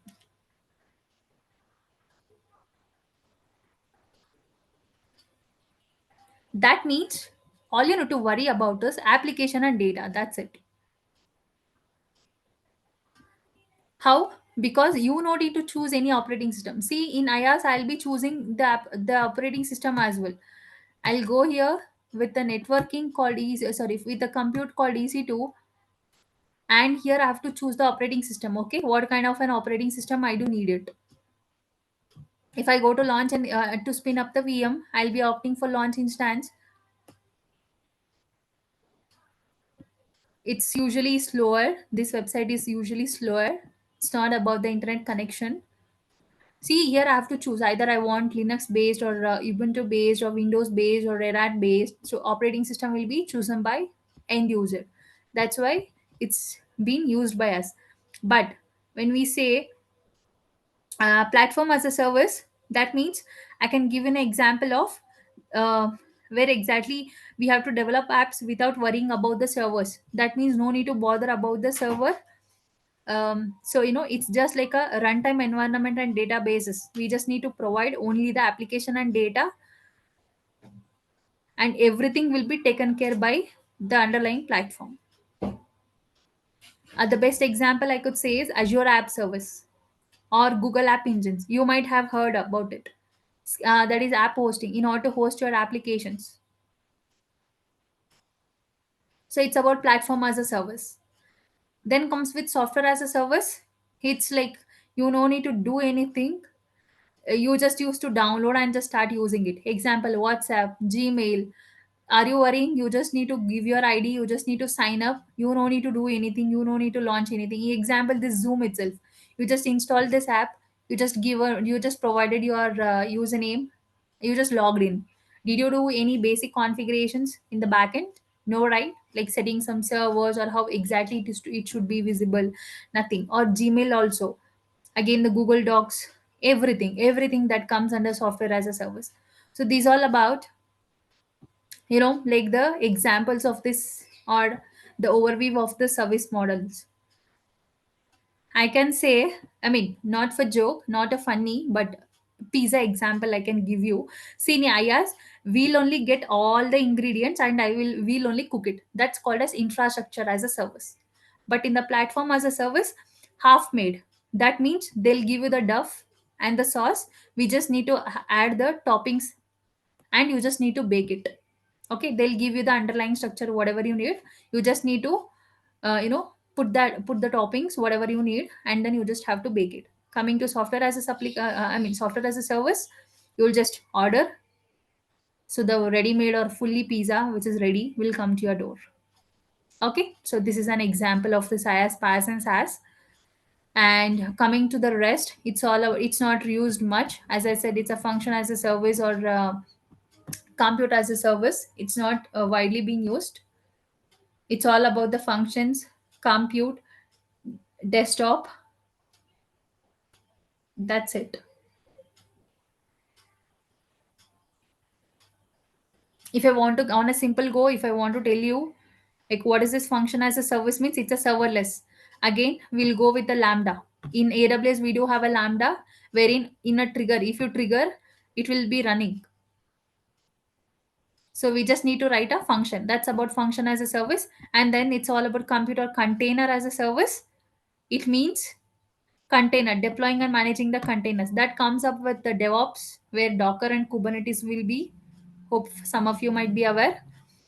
That means all you need to worry about is application and data. That's it. How? Because you no need to choose any operating system. See, in IaaS I'll be choosing the operating system as well. I'll go here with the networking called sorry, with the compute called EC2, and here I have to choose the operating system. Okay, what kind of an operating system I do need it. If I go to launch and to spin up the VM, I'll be opting for launch instance. It's usually slower. This website is usually slower. It's not about the internet connection. See, here I have to choose either I want Linux based or Ubuntu based or Windows based or Red Hat based. So operating system will be chosen by end user. That's why it's being used by us. But when we say platform as a service, that means I can give an example of uh, where exactly we have to develop apps without worrying about the servers. That means no need to bother about the server. So it's just like a runtime environment and databases. We just need to provide only the application and data, and everything will be taken care by the underlying platform. The best example I could say is Azure App Service or Google App Engines. You might have heard about it. That is app hosting in order to host your applications. So it's about platform as a service. Then comes with software as a service. It's like you no need to do anything. You just used to download and just start using it. Example, WhatsApp, Gmail. Are you worrying? You just need to give your ID, you just need to sign up, you no need to do anything, you no need to launch anything. Example, this Zoom itself, you just install this app, you just provided your username, you just logged in. Did you do any basic configurations in the backend? No, right? Like setting some servers or how exactly it should be visible. Nothing. Or Gmail also, again the Google Docs, everything that comes under software as a service. So these all about, like the examples of this or the overview of the service models. I can say, I mean, not for joke, not a funny, but pizza example I can give you. See, in IaaS, we'll only get all the ingredients and we'll only cook it. That's called as infrastructure as a service. But in the platform as a service, half made. That means they'll give you the duff and the sauce. We just need to add the toppings, and you just need to bake it. Okay, they'll give you the underlying structure whatever you need. You just need to put the toppings whatever you need, and then you just have to bake it. Coming to software as a software as a service, you'll just order. So the ready made or fully pizza which is ready will come to your door. Okay, so this is an example of the SaaS, PaaS and SaaS. And coming to the rest, it's not used much. As I said, it's a function as a service or compute as a service. It's not widely being used. It's all about the functions, compute, desktop. That's it. If I want to, on a simple go, if I want to tell you, like, what is this function as a service means, it's a serverless. Again, we'll go with the Lambda. In AWS, we do have a Lambda wherein in a trigger, if you trigger, it will be running. So we just need to write a function. That's about function as a service. And then it's all about computer container as a service. It means container, deploying and managing the containers. That comes up with the DevOps, where Docker and Kubernetes will be. Hope some of you might be aware.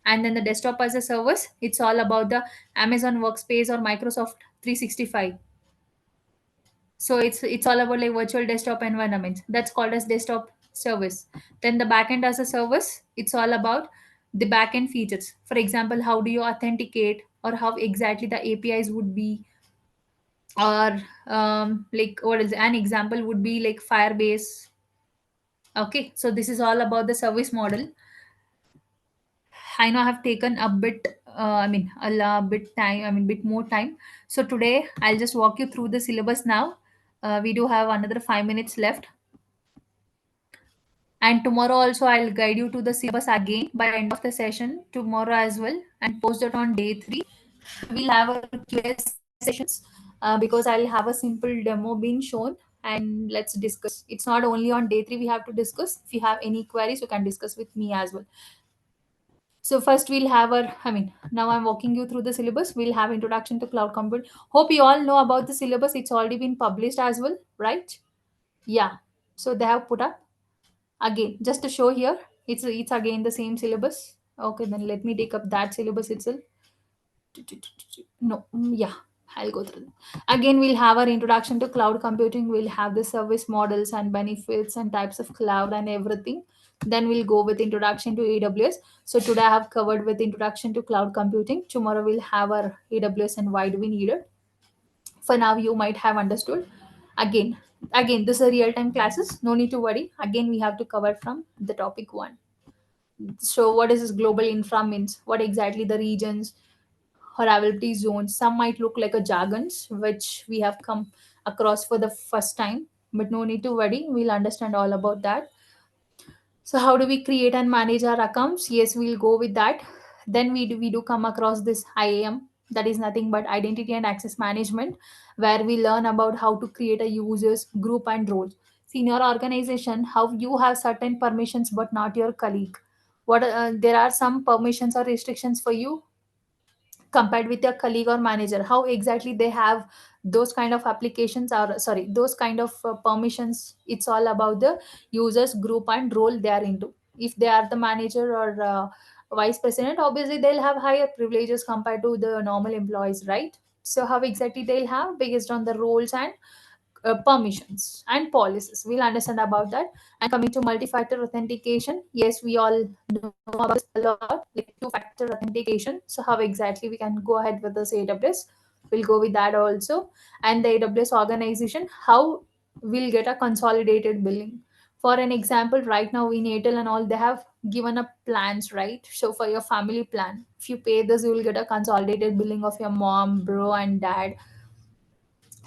And then the desktop as a service, it's all about the Amazon Workspace or Microsoft 365. So it's all about like virtual desktop environments. That's called as desktop service. Then the backend as a service, it's all about the backend features. For example, how do you authenticate, or how exactly the APIs would be, or like what is an example would be like Firebase. Okay, so this is all about the service model. I know I have taken a bit, bit time, bit more time. So today I'll just walk you through the syllabus now. We do have another 5 minutes left. And tomorrow also I'll guide you to the syllabus again by end of the session tomorrow as well, and post it on day 3. We'll have a Q&A sessions because I'll have a simple demo being shown, and let's discuss. It's not only on day 3 we have to discuss. If you have any queries, you can discuss with me as well. So first we'll have our, I mean, now I'm walking you through the syllabus. We'll have introduction to cloud computing. Hope you all know about the syllabus. It's already been published as well, right? Yeah. So they have put up again just to show here. It's again the same syllabus. Okay, then let me take up that syllabus itself. No, yeah, I'll go through them. Again, we'll have our introduction to cloud computing. We'll have the service models and benefits and types of cloud and everything. Then we'll go with introduction to AWS. So today I have covered with introduction to cloud computing. Tomorrow we'll have our AWS and why do we need it. For now, you might have understood. Again, again, this are real-time classes. No need to worry. Again, we have to cover from the topic one. So what is this global infra means? What exactly the regions, horribility zones. Some might look like a jargons, which we have come across for the first time, but no need to worry. We'll understand all about that. So how do we create and manage our accounts? Yes, we'll go with that. Then we do come across this IAM, that is nothing but identity and access management, where we learn about how to create a users group and roles. See, in your organization, how you have certain permissions but not your colleague. What there are some permissions or restrictions for you compared with your colleague or manager, how exactly they have those kind of applications, or sorry, those kind of permissions. It's all about the users group and role they are into. If they are the manager or vice president, obviously they'll have higher privileges compared to the normal employees, right? So how exactly they'll have based on the roles and permissions and policies. We'll understand about that. And coming to multi-factor authentication, yes, we all know about this a lot, like two-factor authentication. So how exactly we can go ahead with this AWS? We'll go with that also. And the AWS organization, how we'll get a consolidated billing. For an example, right now in Airtel and all, they have given up plans, right? So for your family plan, if you pay this, you will get a consolidated billing of your mom, bro, and dad,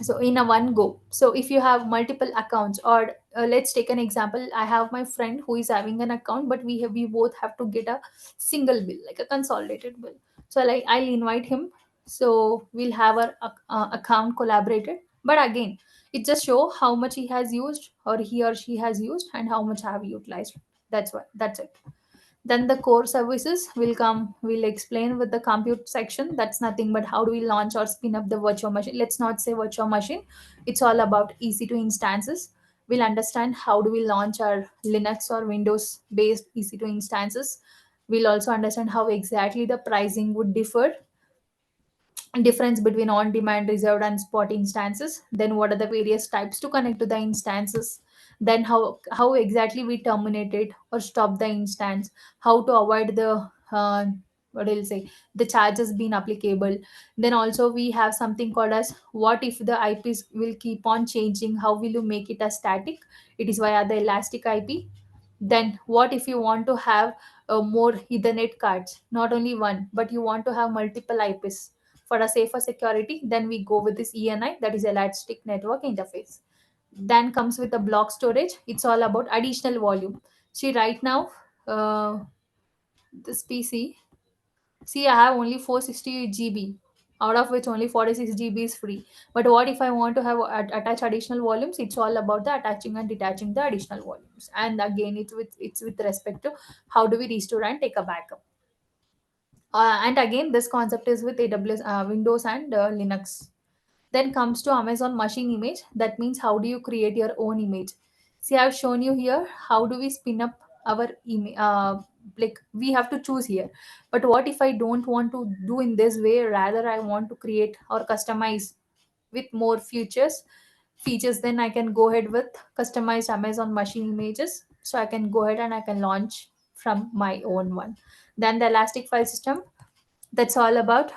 so in a one go. So if you have multiple accounts, or let's take an example, I have my friend who is having an account, but we both have to get a single bill, like a consolidated bill. So like I'll invite him, so we'll have our account collaborated. But again, it just show how much he has used or he or she has used and how much I have utilized. That's it. Then the core services will come, we'll explain with the compute section. That's nothing but how do we launch or spin up the virtual machine. Let's not say virtual machine. It's all about EC2 instances. We'll understand how do we launch our Linux or Windows based EC2 instances. We'll also understand how exactly the pricing would differ, difference between on demand, reserved, and spot instances. Then what are the various types to connect to the instances. Then how exactly we terminate it or stop the instance, how to avoid the what will say, the charges being applicable. Then also we have something called as what if the IPs will keep on changing, how will you make it a static, it is via the elastic IP. Then what if you want to have more ethernet cards, not only one but you want to have multiple IPs for a safer security. Then we go with this ENI, that is elastic network interface. Then comes with the block storage. It's all about additional volume. See right now, this PC, see I have only 460 GB, out of which only 46 GB is free. But what if I want to have attach additional volumes? It's all about the attaching and detaching the additional volumes. And again, it's with respect to how do we restore and take a backup. And again, this concept is with AWS, Windows, and Linux. Then comes to Amazon machine image. That means how do you create your own image. See, I've shown you here how do we spin up our image. Like we have to choose here. But what if I don't want to do in this way? Rather, I want to create or customize with more features. Then I can go ahead with customized Amazon machine images. So I can go ahead and I can launch from my own one. Then the Elastic file system. That's all about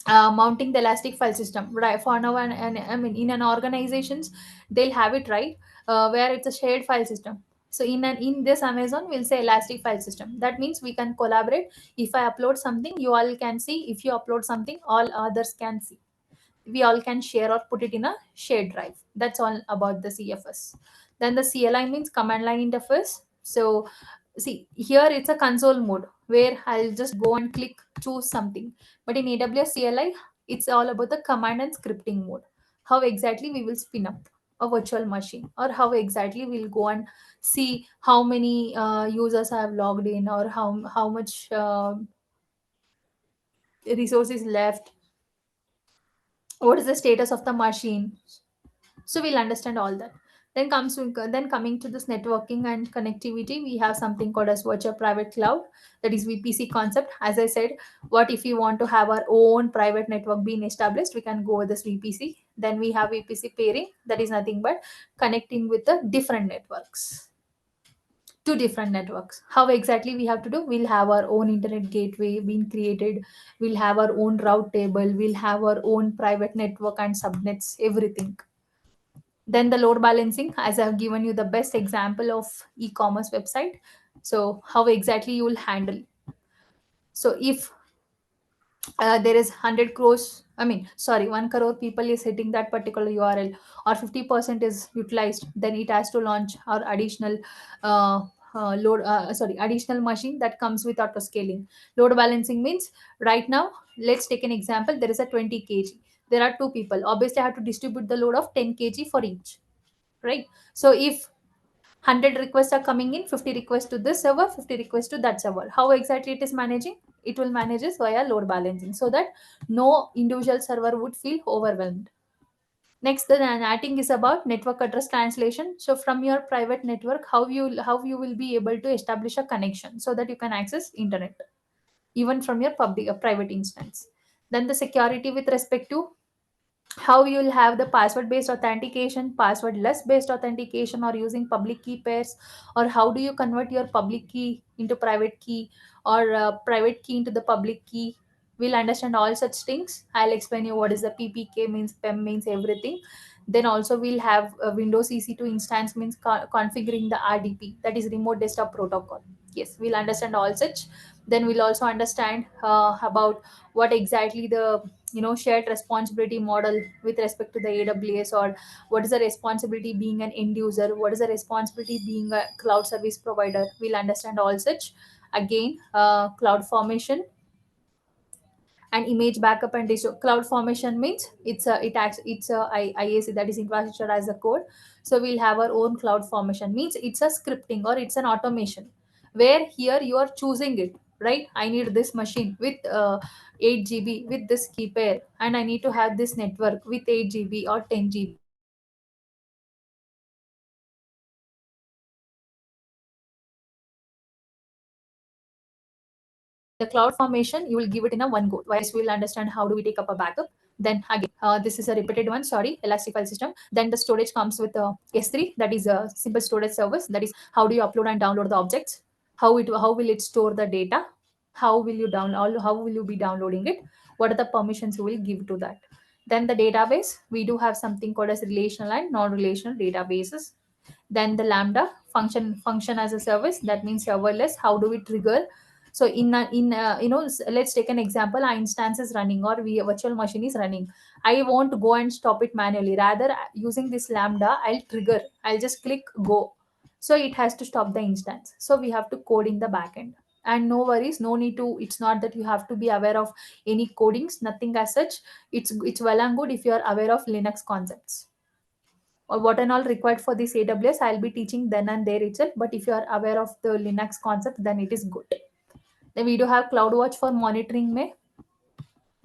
mounting the elastic file system, right? For now, and I mean in an organizations, they'll have it, right? Where it's a shared file system. So in this Amazon, we'll say elastic file system. That means we can collaborate. If I upload something, you all can see. If you upload something, all others can see. We all can share or put it in a shared drive. That's all about the CFS. Then the CLI means command line interface. So see here it's a console mode where I'll just go and click choose something. But in AWS CLI, it's all about the command and scripting mode. How exactly we will spin up. a virtual machine, or how exactly we'll go and see how many users have logged in, or how much resources left, what is the status of the machine. So we'll understand all that. Then coming to this networking and connectivity, we have something called as virtual private cloud, that is VPC concept. As I said, what if we want to have our own private network being established, we can go with this VPC. Then we have VPC pairing, that is nothing but connecting with the different networks, two different networks. How exactly we have to do, we'll have our own internet gateway being created, we'll have our own route table, we'll have our own private network and subnets, everything. Then the load balancing, as I've given you the best example of e-commerce website. So how exactly you will handle. So if there is 100 crores, I mean, sorry, 1 crore people is hitting that particular URL, or 50% is utilized, then it has to launch our additional uh, additional machine that comes with auto scaling. Load balancing means, right now, let's take an example. There is a 20 kg. There are two people. Obviously, I have to distribute the load of 10 kg for each, right? So if 100 requests are coming in, 50 requests to this server, 50 requests to that server, how exactly it is managing, it will manage this via load balancing, so that no individual server would feel overwhelmed. Next, the NATing is about network address translation. So from your private network, how you will be able to establish a connection so that you can access internet even from your public private instance. Then the security with respect to how you'll have the password based authentication, password less based authentication, or using public key pairs, or how do you convert your public key into private key, or private key into the public key. We'll understand all such things. I'll explain you what is the PPK means, PEM means, everything. Then also we'll have Windows EC2 instance means configuring the RDP, that is remote desktop protocol. Yes, we'll understand all such. Then we'll also understand about what exactly the shared responsibility model with respect to the AWS, or what is the responsibility being an end user, what is the responsibility being a cloud service provider. We'll understand all such. Again, cloud formation and image backup and distro. Cloud formation means it's a IAC, that is infrastructure as a code. So we'll have our own cloud formation, means it's a scripting or it's an automation, where here you are choosing it, right? I need this machine with 8 GB with this key pair, and I need to have this network with 8 GB or 10 GB. In the cloud formation, you will give it in a one go. Whereas we'll understand how do we take up a backup. Then again, this is a repeated one. Sorry, Elastic File System. Then the storage comes with S3, that is a simple storage service. That is how do you upload and download the objects? How will it store the data? How will you download? How will you be downloading it? What are the permissions you will give to that? Then the database, we do have something called as relational and non-relational databases. Then the lambda function as a service, that means serverless. How do we trigger? So let's take an example. Our instance is running, or we virtual machine is running. I won't go and stop it manually. Rather, using this lambda, I'll trigger. I'll just click go. So it has to stop the instance. So we have to code in the backend. And no worries, no need to. It's not that you have to be aware of any codings. Nothing as such. It's well and good if you are aware of Linux concepts or what and all required for this AWS. I'll be teaching then and there itself. But if you are aware of the Linux concept, then it is good. Then we do have CloudWatch for monitoring May.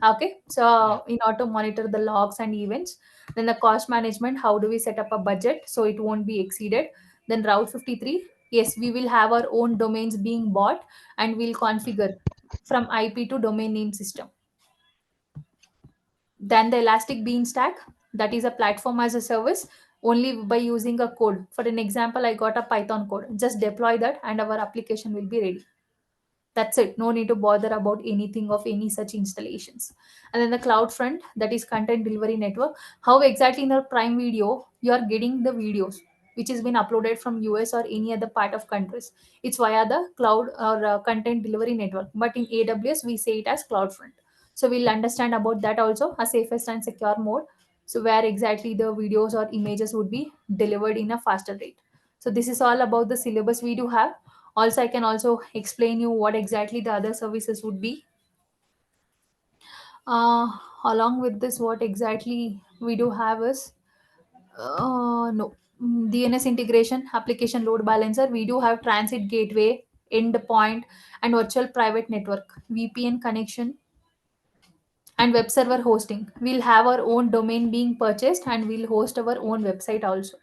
Okay, Yeah. so in order to monitor the logs and events. Then the cost management, how do we set up a budget so it won't be exceeded? Then Route 53, yes, we will have our own domains being bought, and we'll configure from IP to domain name system. Then the Elastic Beanstalk, that is a platform as a service, only by using a code. For an example, I got a Python code. Just deploy that and our application will be ready. That's it. No need to bother about anything of any such installations. And then the cloud front, that is content delivery network. How exactly in the Prime Video you are getting the videos which has been uploaded from US or any other part of countries. It's via the cloud or content delivery network. But in AWS, we say it as cloud front. So we'll understand about that also, a safest and secure mode. So where exactly the videos or images would be delivered in a faster rate. So this is all about the syllabus we do have. Also, I can also explain you what exactly the other services would be. uh, Along with this, what exactly we do have is, No. DNS integration, application load balancer. We do have transit gateway, endpoint, and virtual private network, VPN connection, and web server hosting. We'll have our own domain being purchased, and we'll host our own website also.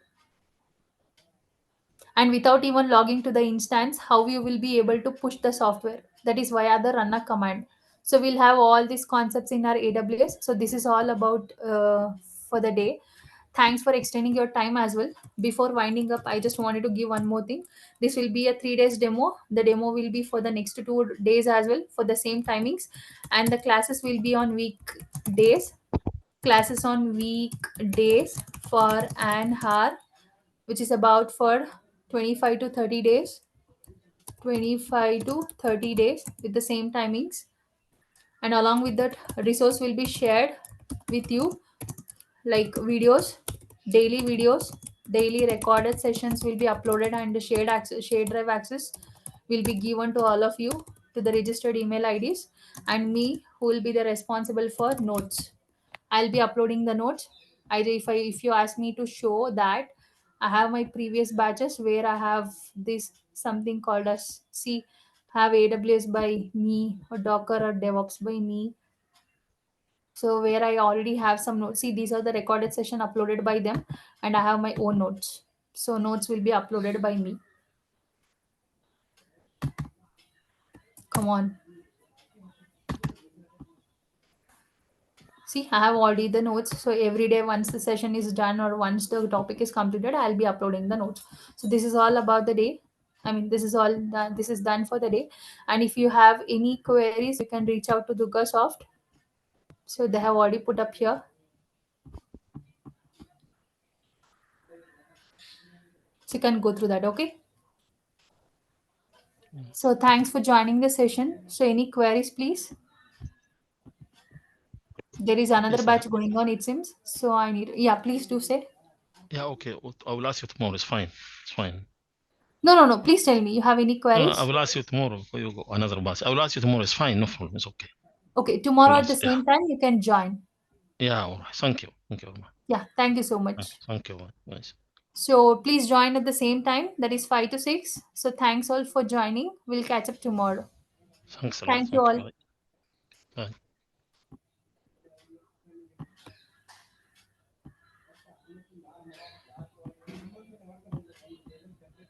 And without even logging to the instance, how you will be able to push the software, that is via the run a command. So we'll have all these concepts in our AWS. So this is all about for the day. Thanks for extending your time as well. Before winding up, I just wanted to give one more thing. This will be a 3 days demo. The demo will be for the next 2 days as well, for the same timings, and the classes will be on weekdays. Classes on weekdays for an hour, which is about for 25 to 30 days. 25 to 30 days with the same timings, and along with that, resource will be shared with you, like videos, daily videos, daily recorded sessions will be uploaded, and the shared drive access will be given to all of you, to the registered email IDs, and me, who will be the responsible for notes. I'll be uploading the notes. Either if you ask me to show that, I have my previous batches where I have this something called as, see, have AWS by me, or Docker or DevOps by me. So where I already have some notes. See, these are the recorded session uploaded by them, and I have my own notes. So notes will be uploaded by me. Come on. See, I have already the notes. So every day, once the session is done or once the topic is completed, I'll be uploading the notes. So this is all about the day. I mean, this is all done. This is done for the day. And if you have any queries, you can reach out to Dugasoft. So they have already put up here. So you can go through that. Okay. Mm. So thanks for joining the session. So any queries, please? There is another Yes, I batch going on, it seems. So I need, yeah, please do say. yeah, okay. I will ask you tomorrow. It's fine. It's fine. No, no, no. Please tell me. You have any No, I queries? will ask you tomorrow. You go another bus. I will ask you tomorrow. It's fine. No problem. It's okay. Okay, I will tomorrow at the ask. Yeah. same time, you can join. Yeah. All right. Thank you. Thank you very much. Yeah, thank you so much. Thank you. Nice. So please join at the same time, that is 5 to 6. So thanks all for joining. We'll catch up tomorrow. Thanks a lot. Thank you Thank you. all. Bye. Bye.